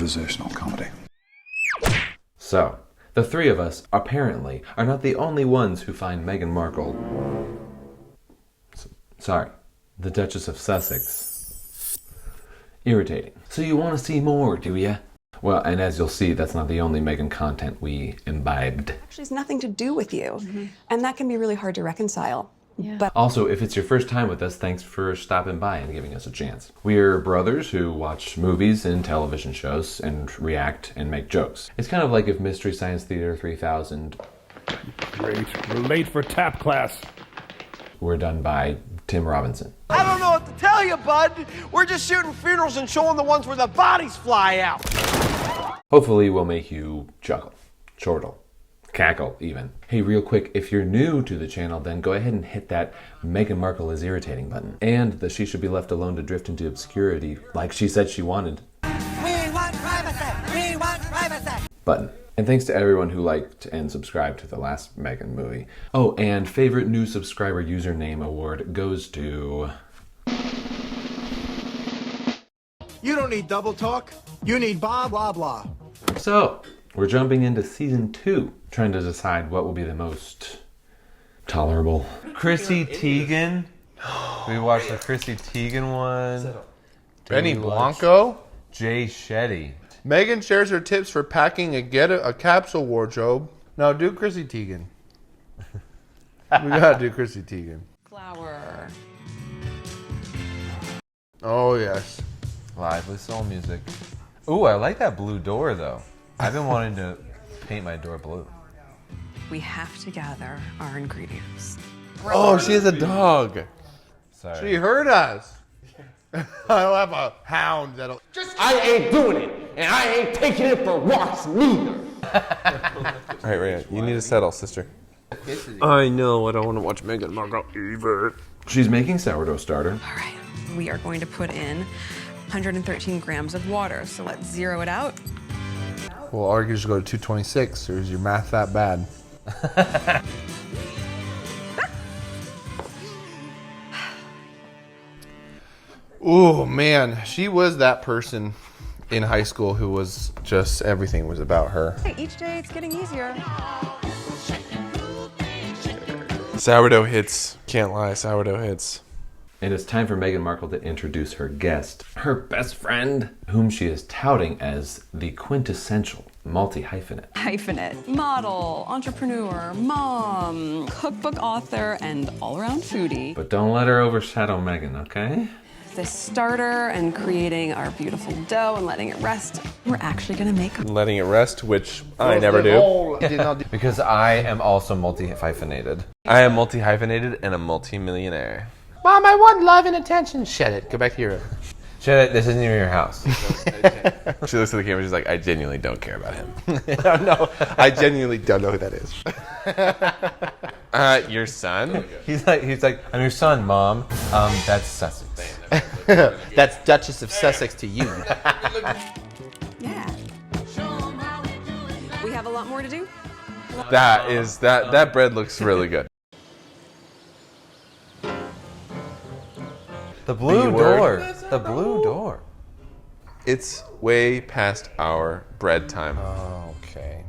improvisational comedy. So, the three of us, apparently, are not the only ones who find Meghan Markle... Sorry, the Duchess of Sussex... irritating. So you want to see more, do ya? Well, and as you'll see, that's not the only Meghan content we imbibed. Actually has nothing to do with you. And that can be really hard to reconcile. Yeah. But Also, if it's your first time with us, thanks for stopping by and giving us a chance. We're brothers who watch movies and television shows and react and make jokes. It's kind of like if Mystery Science Theater 3000 Great. We're late for tap class. were done by Tim Robinson. I don't know what to tell you, bud. We're just shooting funerals and showing the ones where the bodies fly out. Hopefully we'll make you chuckle, chortle, cackle even. Hey, real quick, if you're new to the channel, then go ahead and hit that Meghan Markle is irritating button. And the she should be left alone to drift into obscurity like she said she wanted We want privacy. We want privacy. button. And thanks to everyone who liked and subscribed to the last Meghan movie. Oh, and favorite new subscriber username award goes to... You don't need double talk. You need blah, blah, blah. So, we're jumping into season 2, trying to decide what will be the most tolerable. Chrissy Teigen. We watched the Chrissy Teigen one. Benny Blanco. Jay Shetty. Megan shares her tips for packing a capsule wardrobe. No, do Chrissy Teigen. We gotta do Chrissy Teigen. flower. Oh, yes. Lively soul music. Ooh, I like that blue door though. I've been wanting to paint my door blue. We have to gather our ingredients. Oh, she has a dog. Sorry. She heard us. I'll have a hound that'll... I ain't doing it, and I ain't taking it for walks neither. All right, Rhea, you need to settle, sister. I know. I don't want to watch Meghan Markle either. She's making sourdough starter. All right, we are going to put in 113 grams of water. So let's zero it out. Well, argue should go to 226, or is your math that bad? Oh, man. She was that person in high school who was just, everything was about her. Each day it's getting easier. Sourdough hits. Can't lie, sourdough hits. And it's time for Meghan Markle to introduce her guest, her best friend, whom she is touting as the quintessential multi-hyphenate. Hyphenate, model, entrepreneur, mom, cookbook author, and all-around foodie. But don't let her overshadow Meghan, okay? This starter and creating our beautiful dough and letting it rest. We're actually gonna make Letting it rest, which I never do. Because I am also multi-hyphenated. I am multi-hyphenated and a multi-millionaire. Mom, I want love and attention. Shut it. Go back to your room. Shut it, this isn't even your house. She looks at the camera. She's like, I genuinely don't care about him. No, I genuinely don't know who that is. Your son? He's like, I'm your son, Mom. That's Sussex. That's Duchess of Sussex to you. Yeah. We have a lot more to do. That bread looks really good. The blue door. The blue door. It's way past our bread time. Okay.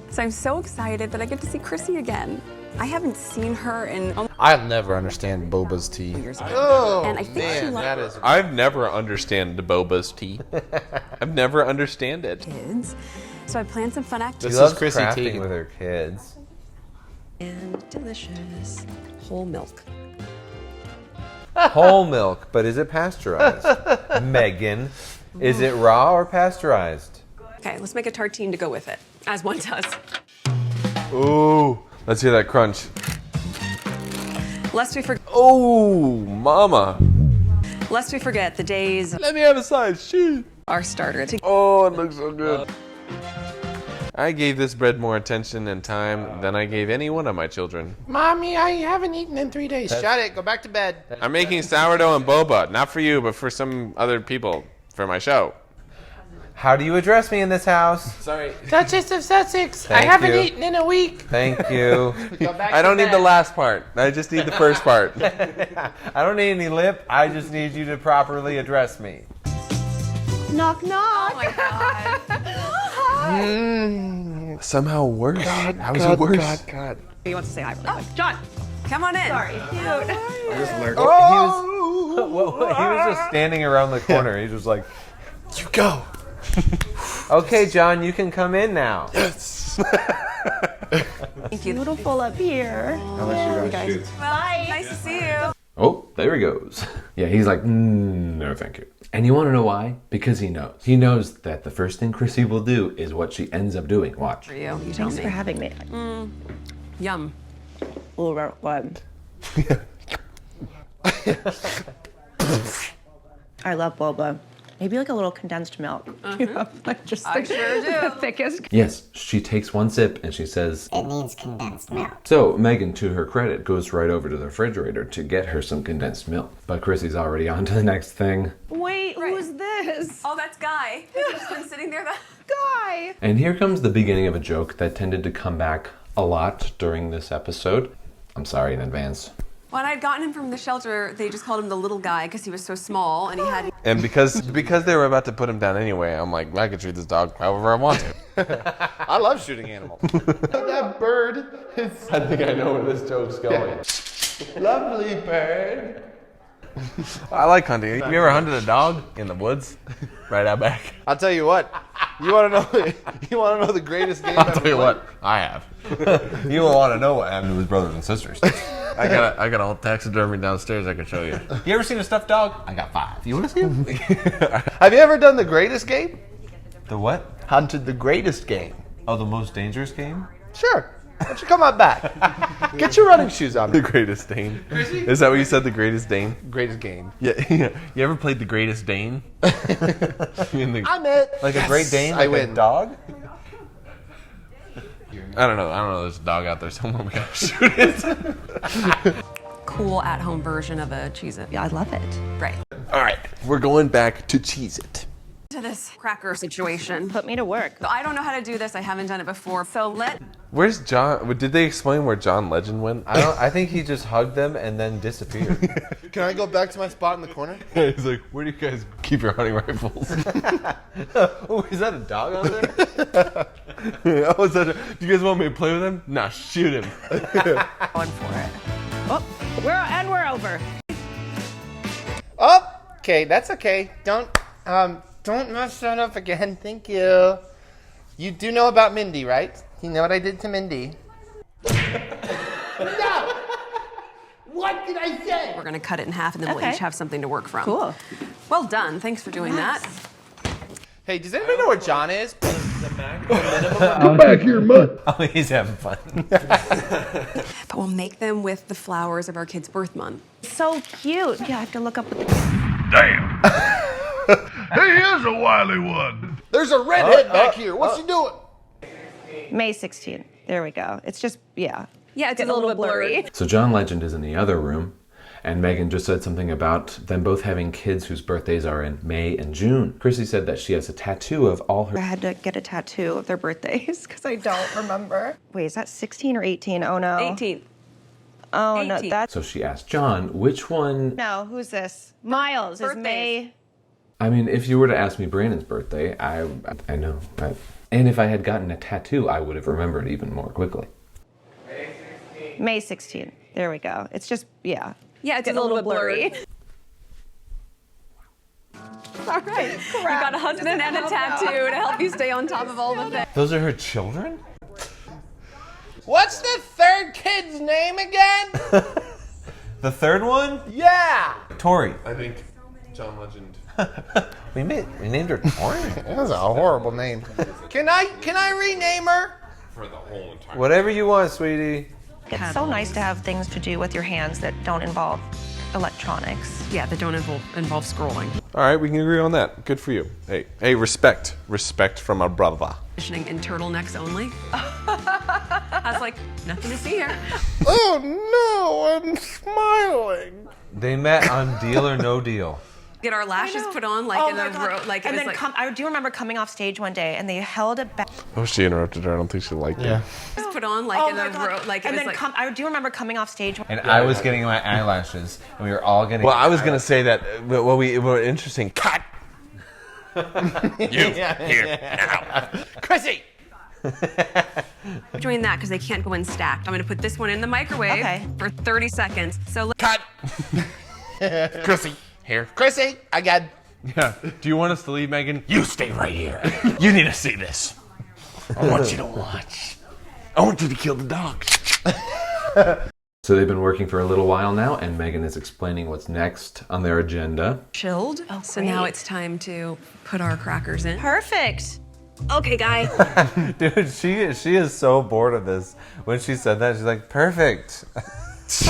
So I'm so excited that I get to see Chrissy again. I haven't seen her in I'll never understand boba's tea. years. Oh, And I think she man, likes that is... I've never understand boba's tea. I've never understand it. kids. So I planned some fun activities. This is Chrissy crafting Teigen. with her kids. And delicious whole milk. Whole milk, but is it pasteurized? Megan, is it raw or pasteurized? Okay, let's make a tartine to go with it, as one does. Ooh. Let's hear that crunch. Lest we forget, Oh, mama. the days Let me have a side. Shoot. our starter. Oh, it looks so good. I gave this bread more attention and time than I gave any one of my children. Mommy, I haven't eaten in 3 days. Shut it. Go back to bed. I'm making sourdough and boba. Not for you, but for some other people. For my show. How do you address me in this house? Sorry. Duchess of Sussex. Thank I haven't you. eaten in a week. Thank you. I don't need the last part. I just need the first part. I don't need any lip. I just need you to properly address me. Knock, knock. Oh my god. Somehow worse. How is it worse? God. He wants to say hi really quick. John. Come on in. Sorry. Cute. He was just standing around the corner. He was like, You go. "Okay, John, you can come in now." Thank you. Beautiful up here. Well, nice to see you. Oh, there he goes. Yeah, he's like, no, thank you. And you want to know why? Because he knows. He knows that the first thing Chrissy will do is what she ends up doing. Watch. For you, you tell Thanks me. for having me. Yum. Oh, what? I love boba. Maybe like a little condensed milk. Like just I sure do. the thickest. Yes, she takes one sip and she says, It needs condensed milk. so Megan, to her credit, goes right over to the refrigerator to get her some condensed milk. But Chrissy's already on to the next thing. Wait, who's this? Oh, that's Guy. He's just been sitting there. Guy. And here comes the beginning of a joke that tended to come back a lot during this episode. I'm sorry in advance. When I'd gotten him from the shelter, they just called him the little guy because he was so small and he had. And because they were about to put him down anyway, I'm like, I can treat this dog however I want to. I love shooting animals. That bird is I think I know where this joke's going. lovely bird. I like hunting. You ever hunted a dog in the woods? Right out back. I'll tell you what. You want to know? You want to know the greatest game? I'll tell you what, I have. You don't want to know what happened to his brothers and sisters. I got all taxidermy downstairs I can show you. You ever seen a stuffed dog? I got 5. You want to see him? Have you ever done the greatest game? The what? Hunted the greatest game. Oh, the most dangerous game? Sure. Why don't you come on back? Get your running shoes on. The Greatest Dane. Is that what you said, the Greatest Dane? Greatest game. Yeah. You ever played the Greatest Dane? I'm it. Like a Great Dane? I Like win. a dog? I don't know. There's a dog out there somewhere. We gotta shoot it. Cool at-home version of a Cheez-It. Yeah, I love it. Right. All right, we're going back to Cheez-It. To this cracker situation. Put me to work. So I don't know how to do this. I haven't done it before. So Where's John? Did they explain where John Legend went? I think he just hugged them and then disappeared. Can I go back to my spot in the corner? He's like, where do you guys keep your hunting rifles? Oh, is that a dog on there? Oh, is that do you guys want me to play with him? Nah, shoot him. going for it. Oh, we're over. Oh, okay, that's okay. Don't mess that up again. Thank you. You do know about Mindy, right? You know what I did to Mindy. No! What did I say? We're gonna cut it in half and then we'll Okay. each have something to work from. Cool. Well done. Thanks for doing that. Hey, does anybody know where John is? Oh, he's having fun. But we'll make them with the flowers of our kid's birth month. So cute. Yeah, I have to look up what the. There's a redhead back here. What's he doing? May 16th. There we go. It's just, yeah. Yeah, it's Getting a little bit blurry. So John Legend is in the other room, and Megan just said something about them both having kids whose birthdays are in May and June. Chrissy said that she has a tattoo of all I her. had to get a tattoo of their birthdays because I don't remember. Wait, is that 16 or 18? Oh no. 18th. Oh no, 18. that's So she asked John, which one? no. Who's this? Miles is Birthdays. May. I mean, if you were to ask me Brandon's birthday, I know. And if I had gotten a tattoo, I would have remembered even more quickly. May 16th. There we go. It's just, yeah. Yeah, it's Getting a little bit blurry. All right. You got a husband and a tattoo to help you stay on top of all the things. Those are her children? What's the third kid's name again? The third one? Yeah. Tori. I think John Legend. We named her Tori? That's a horrible name. Can I rename her? For the whole entire. Whatever you want, sweetie. It's so nice to have things to do with your hands that don't involve electronics. Yeah, that don't involve scrolling. All right, we can agree on that. Good for you. Hey, respect from our brother. Conditioning in turtlenecks only. I was like, nothing to see here. Oh no, I'm smiling. They met on Deal or No Deal. Get our lashes put on like in a row, like it and was then like I do remember coming off stage one day and they held it back. Oh, she interrupted her. I don't think she liked it. put on like in a row, like it and was then like. I do remember coming off stage. And I was getting my eyelashes, and we were all getting. Well, I was gonna say that. Well, we were interesting. Cut. Chrissy! Doing that because they can't go in stacked. I'm gonna put this one in the microwave Okay. for 30 seconds. So Cut! Chrissy, here. Chrissy, I got. Yeah. Do you want us to leave, Megan? You stay right here. You need to see this. I want you to watch. I want you to kill the dogs. So they've been working for a little while now, and Megan is explaining what's next on their agenda. chilled. So now great. it's time to put our crackers in. Perfect. Okay, guy. Dude, she is so bored of this. When she said that, she's like, perfect.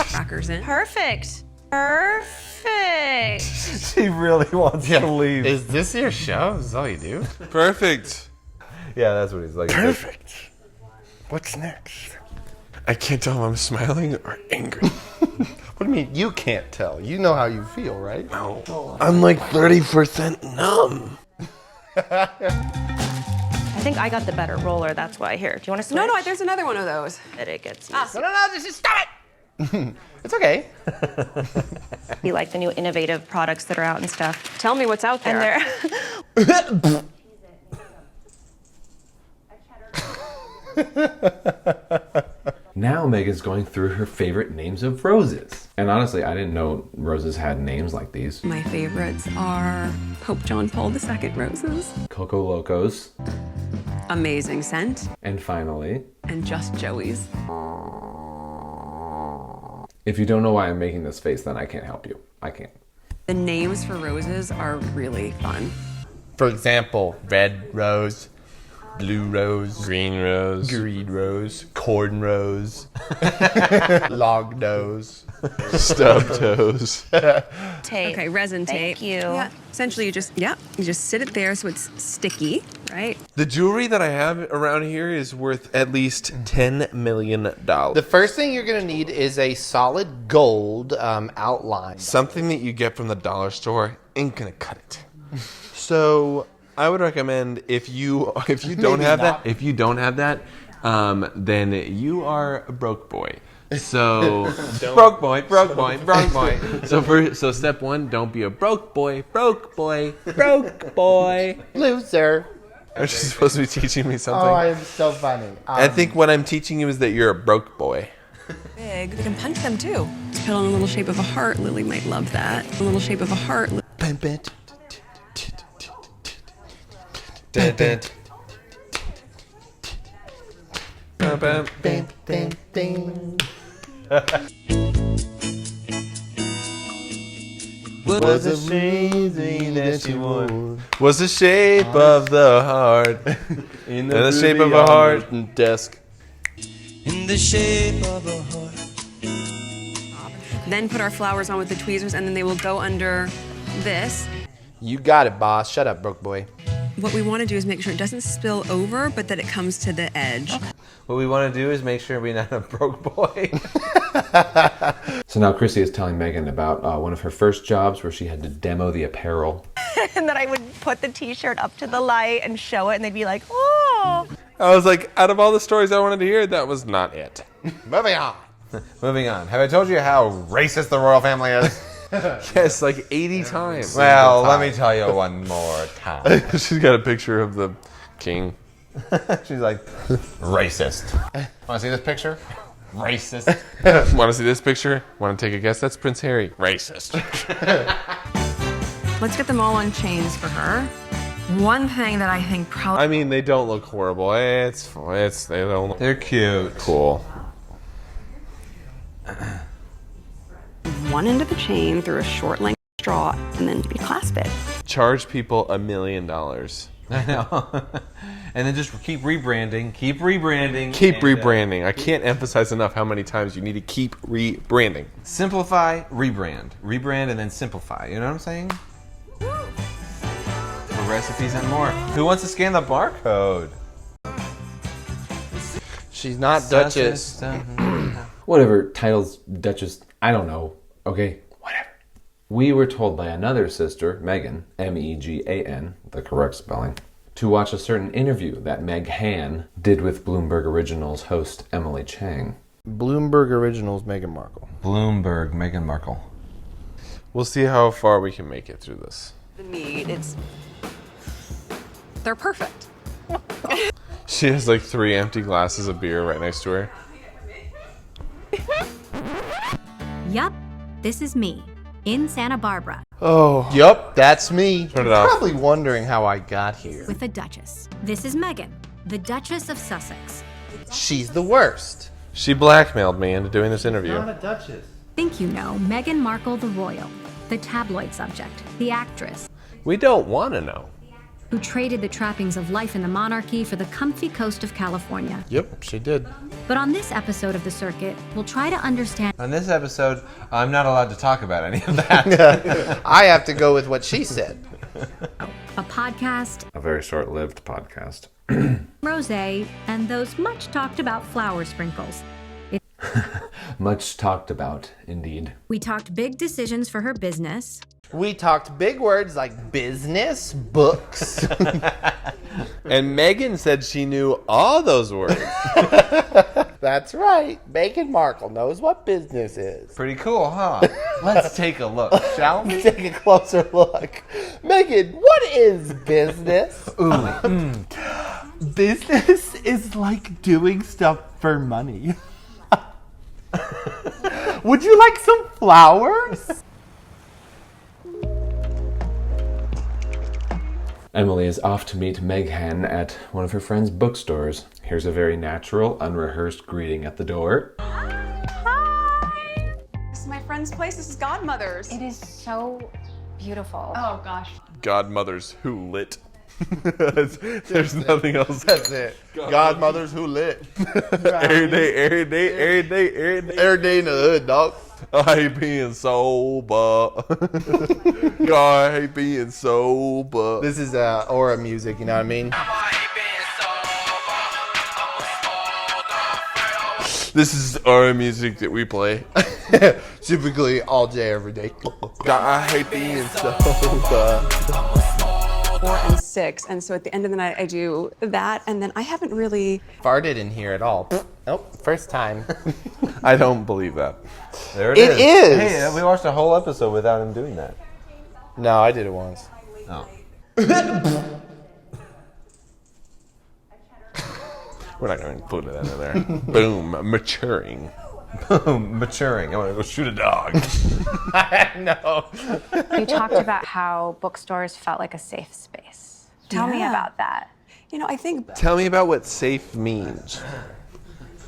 Crackers in. Perfect. Perfect. She really wants to leave. Is this your show? Is this all you do? Perfect. Yeah, that's what he's like. Perfect. What's next? I can't tell if I'm smiling or angry. What do you mean? You can't tell. You know how you feel, right? I'm like 30% numb. I think I got the better roller. That's why. Here, do you want to switch? No, there's another one of those. That it gets. No, just stop it! It's okay. You like the new innovative products that are out and stuff. Tell me what's out there. And they're. Now Megan's going through her favorite names of roses. And honestly, I didn't know roses had names like these. My favorites are Pope John Paul II roses, Coco Locos, amazing scent, and finally, and Just Joey's. if you don't know why I'm making this face, then I can't help you. I can't. The names for roses are really fun. For example, red rose, blue rose, Green rose. green rose, corn rose, log nose. Stub toes. Tape. Okay, resin tape. Thank you. Yeah, essentially you just sit it there so it's sticky, right? The jewelry that I have around here is worth at least $10 million. The first thing you're gonna need is a solid gold outline. Something that you get from the dollar store ain't gonna cut it. So I would recommend if you don't have that, then you are a broke boy. So broke boy. So step one, don't be a broke boy. Loser. Aren't you supposed to be teaching me something? Oh, I am so funny. I think what I'm teaching you is that you're a broke boy. Big. You can punch them too. Just put on a little shape of a heart. Lily might love that. A little shape of a heart. Was the amazing that she wore Was the shape of the heart in the shape of a heart desk. In the shape of a heart. Then put our flowers on with the tweezers, and then they will go under this. You got it, boss. Shut up, broke boy. What we want to do is make sure it doesn't spill over, but that it comes to the edge. What we want to do is make sure we're not a broke boy. So now Chrissy is telling Megan about one of her first jobs where she had to demo the apparel. And then I would put the T-shirt up to the light and show it, and they'd be like, "Oh." I was like, out of all the stories I wanted to hear, that was not it. Moving on. Moving on. Have I told you how racist the royal family is? Yes, like 80 times. Well, let me tell you one more time. She's got a picture of the king. She's like, racist. Want to see this picture? Racist. Want to see this picture? Want to take a guess? That's Prince Harry. Racist. Let's get them all on chains for her. One thing that I think probably I mean, they don't look horrible. They don't look They're cute. cool. one end of the chain through a short length straw, and then you clasp it. Charge people $1 million. I know. And then just keep rebranding. Keep rebranding. Keep and, rebranding. I can't emphasize enough how many times you need to keep rebranding. Simplify, rebrand. Rebrand and then simplify. You know what I'm saying? For recipes and more. Who wants to scan the barcode? She's not Duchess. Whatever, titles, Duchess, I don't know. Okay, whatever. We were told by another sister, Megan, Megan, the correct spelling, to watch a certain interview that Meg Han did with Bloomberg Originals host Emily Chang. Bloomberg Originals, Meghan Markle. Bloomberg, Meghan Markle. We'll see how far we can make it through this. The meat, it's they're perfect. She has like 3 empty glasses of beer right next to her. Yup, this is me, in Santa Barbara, Oh. Yup, that's me. Turn it You're off. probably wondering how I got here. with the Duchess. This is Meghan, the Duchess of Sussex. She's the worst. She blackmailed me into doing this interview. Duchess. Think you know Meghan Markle the royal, the tabloid subject, the actress, We don't want to know. who traded the trappings of life in the monarchy for the comfy coast of California. Yep, she did. But on this episode of The Circuit, we'll try to understand On this episode, I'm not allowed to talk about any of that. I have to go with what she said. a podcast, A very short-lived podcast. rosé, and those much talked about flower sprinkles. Much talked about, indeed. We talked big decisions for her business, We talked big words like business, books. And Megan said she knew all those words. That's right. Meghan Markle knows what business is. Pretty cool, huh? Let's take a look, shall we? Take a closer look. Megan, what is business? Business is like doing stuff for money. Would you like some flowers? Emily is off to meet Meghan at one of her friend's bookstores. Here's a very natural, unrehearsed greeting at the door. Hi! This is my friend's place. This is Godmother's. It is so beautiful. Oh, gosh. Godmothers who lit. There's nothing else. That's it. Godmothers who lit. Every day. Every day in the hood, dog. I hate being sober. God, I hate being sober. This is aura music, you know what I mean? This is our music that we play. Typically all day, every day. God, I hate being sober. 4 and 6, and so at the end of the night I do that, and then I haven't really... Farted in here at all. Nope, first time. I don't believe that. There It is. Hey, we watched a whole episode without him doing that. No, I did it once. Oh. We're not going to include that in there. Boom, maturing. Maturing. I'm going to go shoot a dog. No. You talked about how bookstores felt like a safe space. Tell me Yeah. about that. You know, I think... Tell me about what safe means.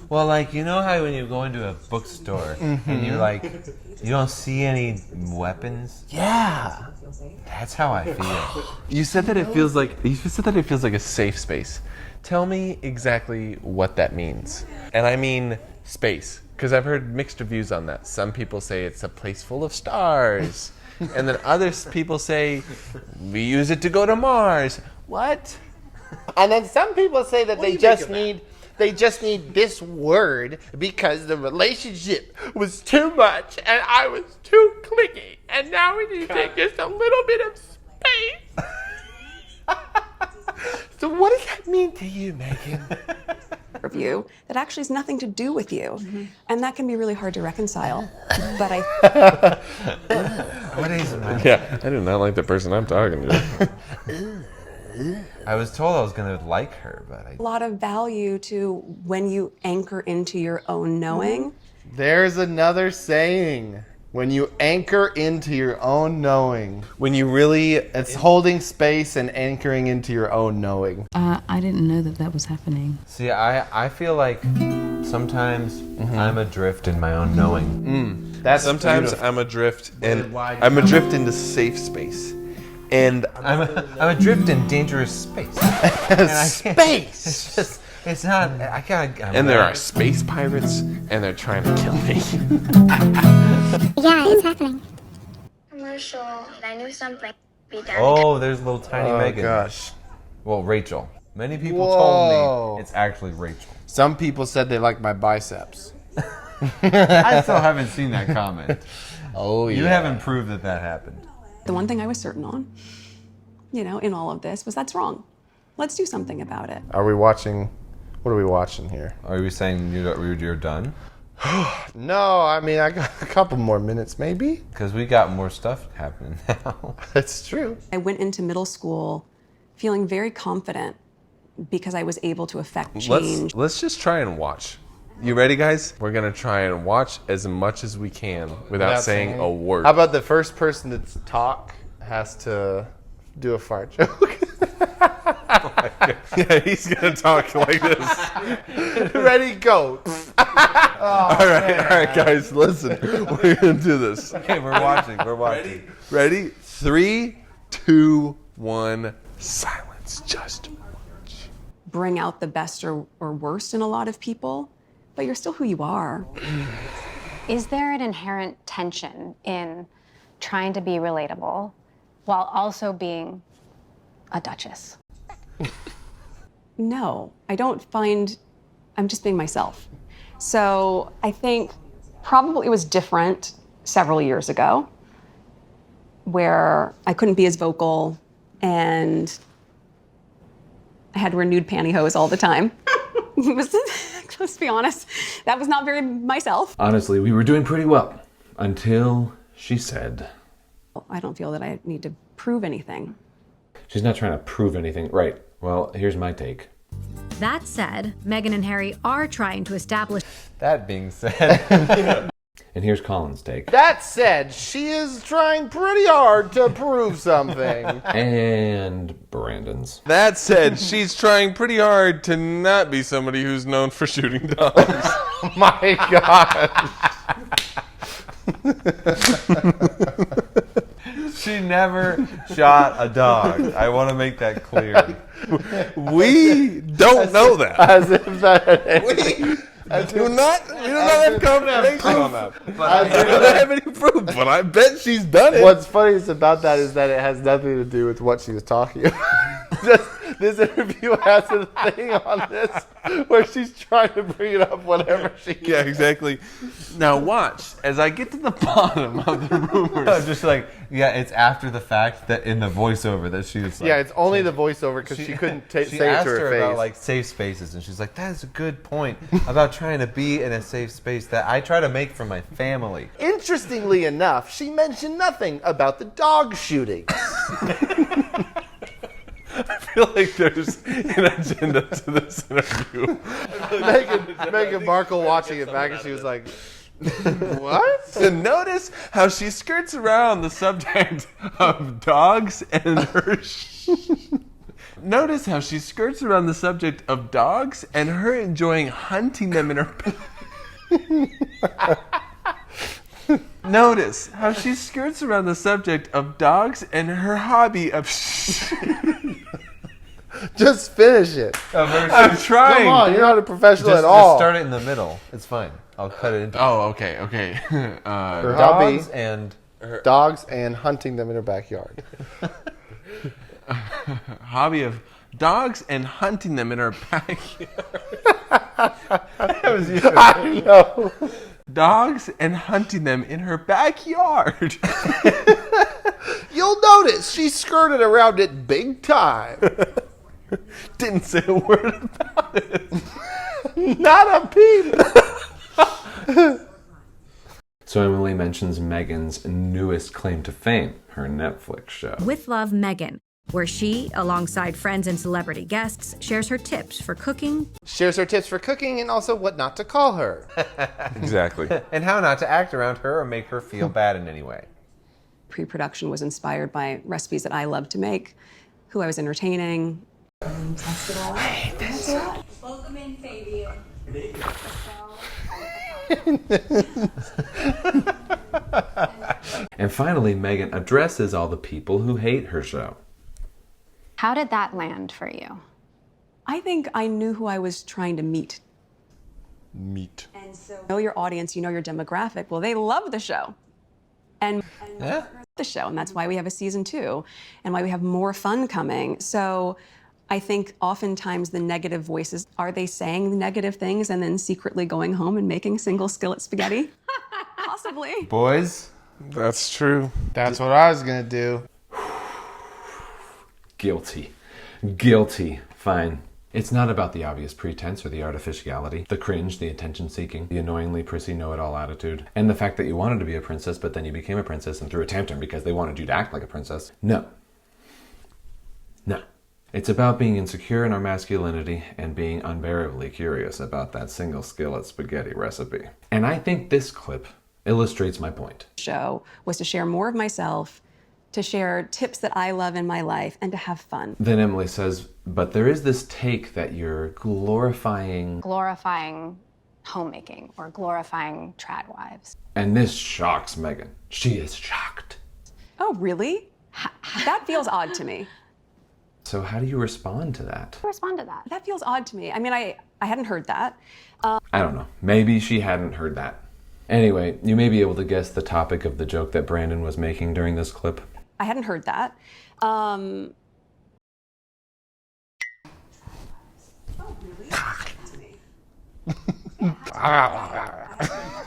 Well, like, you know how when you go into a bookstore and you're like, you don't see any weapons? Yeah. That's how I feel. You said that it feels like a safe space. Tell me exactly what that means. And I mean space, because I've heard mixed reviews on that. Some people say it's a place full of stars, and then other people say we use it to go to Mars. What? And then some people say that they just need this word because the relationship was too much and I was too cliquey, and now we need to take just a little bit of space. So what does that mean to you, Megan? review that actually has nothing to do with you. And that can be really hard to reconcile. But I... What is it? Yeah, I do not like the person I'm talking to. I was told I was going to like her, but I... A lot of value to when you anchor into your own knowing. There's another saying. When you anchor into your own knowing. When you really... It's holding space and anchoring into your own knowing. I didn't know that was happening. See, I feel like sometimes I'm adrift in my own knowing. That's sometimes beautiful. I'm adrift, and I'm adrift into safe space. And I'm adrift in dangerous space. Space! It's just... It's not... I can't... And there are space pirates, and they're trying to kill me. Yeah, it's happening. Commercial. I knew something. Be done. Oh, there's little tiny Megan. Oh, gosh. Well, Rachel. Many people Whoa. told me it's actually Rachel. Some people said they like my biceps. I still haven't seen that comment. Oh, yeah. You haven't proved that happened. The one thing I was certain on, you know, in all of this was that's wrong. Let's do something about it. Are we watching? What are we watching here? Are you saying you're done? No, I mean, I got a couple more minutes, maybe. Because we got more stuff happening now. That's true. I went into middle school feeling very confident because I was able to affect change. Let's just try and watch. You ready, guys? We're gonna try and watch as much as we can without saying a word. How about the first person to talk has to do a fart joke? Yeah, he's gonna talk like this. Ready, go. All right, guys, listen. We're gonna do this. Okay, we're watching. We're watching. Ready? 3, 2, 1. Silence. Just watch. Bring out the best or worst in a lot of people, but you're still who you are. Is there an inherent tension in trying to be relatable while also being a duchess? No, I don't find, I'm just being myself. So I think probably it was different several years ago where I couldn't be as vocal and I had to wear nude pantyhose all the time. Let's be honest, that was not very myself. Honestly, we were doing pretty well until she said, I don't feel that I need to prove anything. she's not trying to prove anything. Right. Well, here's my take. That said, Meghan and Harry are trying to establish. That being said. And here's Colin's take. That said, she is trying pretty hard to prove something. And Brandon's. That said, she's trying pretty hard to not be somebody who's known for shooting dogs. Oh my God. She never shot a dog. I want to make that clear. We don't know that. As if that. We do not have confirmation on that. I don't have any proof, but I bet she's done it. What's funniest about that is that it has nothing to do with what she was talking about. This interview has a thing on this where she's trying to bring it up whenever she can. Yeah, exactly. Now watch as I get to the bottom of the rumors. Just like, yeah, it's after the fact that in the voiceover that she was like, Yeah, it's only the voiceover because she couldn't say it to her face. About like safe spaces, and she's like, that is a good point about trying to be in a safe space that I try to make for my family. Interestingly enough, she mentioned nothing about the dog shooting. I feel like there's an agenda to this interview. Meghan Markle watching it back and she was like, what? And notice how she skirts around the subject of dogs and her... Notice how she skirts around the subject of dogs and her enjoying hunting them in her... Notice how she skirts around the subject of dogs and her hobby of... Just finish it. I'm trying. Come on, you're not a professional Just at all. start it in the middle. It's fine. I'll cut it into. Oh, okay. Her dogs hobby and dogs and hunting them in her backyard. Hobby of dogs and hunting them in her backyard. I know. Dogs and hunting them in her backyard. You'll notice she skirted around it big time. Didn't say a word about it. Not a peep. So Emily mentions Meghan's newest claim to fame, her Netflix show. With Love, Meghan, where she, alongside friends and celebrity guests, shares her tips for cooking. Shares her tips for cooking and also what not to call her. Exactly. and how not to act around her or make her feel bad in any way. Pre-production was inspired by recipes that I love to make, who I was entertaining. Welcome in, Fabian. And finally, Meghan addresses all the people who hate her show. How did that land for you? I think I knew who I was trying to meet. And so you know your audience, you know your demographic. Well, they love the show. And the show, and that's why we have a season 2 and why we have more fun coming. So I think oftentimes the negative voices, are they saying negative things and then secretly going home and making single skillet spaghetti? Possibly. Boys, that's true. That's what I was going to do. Guilty. Guilty. Fine. It's not about the obvious pretense or the artificiality, the cringe, the attention-seeking, the annoyingly prissy know-it-all attitude, and the fact that you wanted to be a princess, but then you became a princess and threw a tantrum because they wanted you to act like a princess. No. No. It's about being insecure in our masculinity and being unbearably curious about that single skillet spaghetti recipe. And I think this clip illustrates my point. Show was to share more of myself, to share tips that I love in my life, and to have fun. Then Emily says, but there is this take that you're glorifying Homemaking or glorifying trad wives. And this shocks Megan. She is shocked. Oh, really? That feels odd to me. So how do you respond to that? Respond to that. That feels odd to me. I mean, I hadn't heard that. I don't know. Maybe she hadn't heard that. Anyway, you may be able to guess the topic of the joke that Brandon was making during this clip. I hadn't heard that. Oh, really?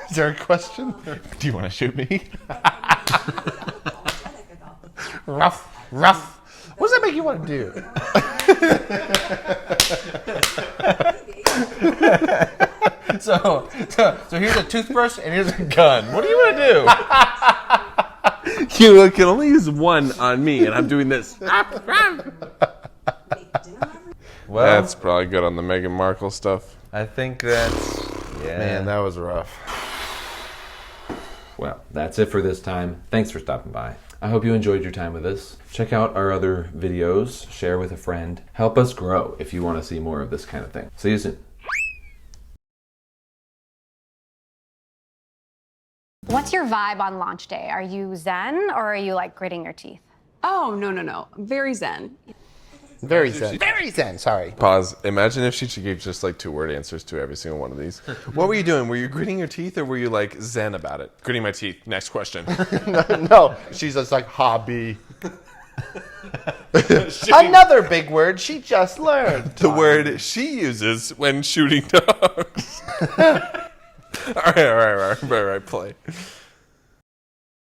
Is there a question? Do you want to shoot me? Rough. What does that make you want to do? So here's a toothbrush and here's a gun. What do you want to do? You can only use one on me, and I'm doing this. Well, that's probably good on the Meghan Markle stuff. I think that's... Yeah. Man, that was rough. Well, that's it for this time. Thanks for stopping by. I hope you enjoyed your time with us. Check out our other videos, share with a friend. Help us grow if you want to see more of this kind of thing. See you soon. What's your vibe on launch day? Are you zen or are you like gritting your teeth? Oh, no. Very zen. Very zen, sorry. Pause. Imagine if she gave just like 2-word answers to every single one of these. What were you doing? Were you gritting your teeth or were you like zen about it? Gritting my teeth. Next question. No, she's just like hobby. Another big word she just learned. The word she uses when shooting dogs. All right, play.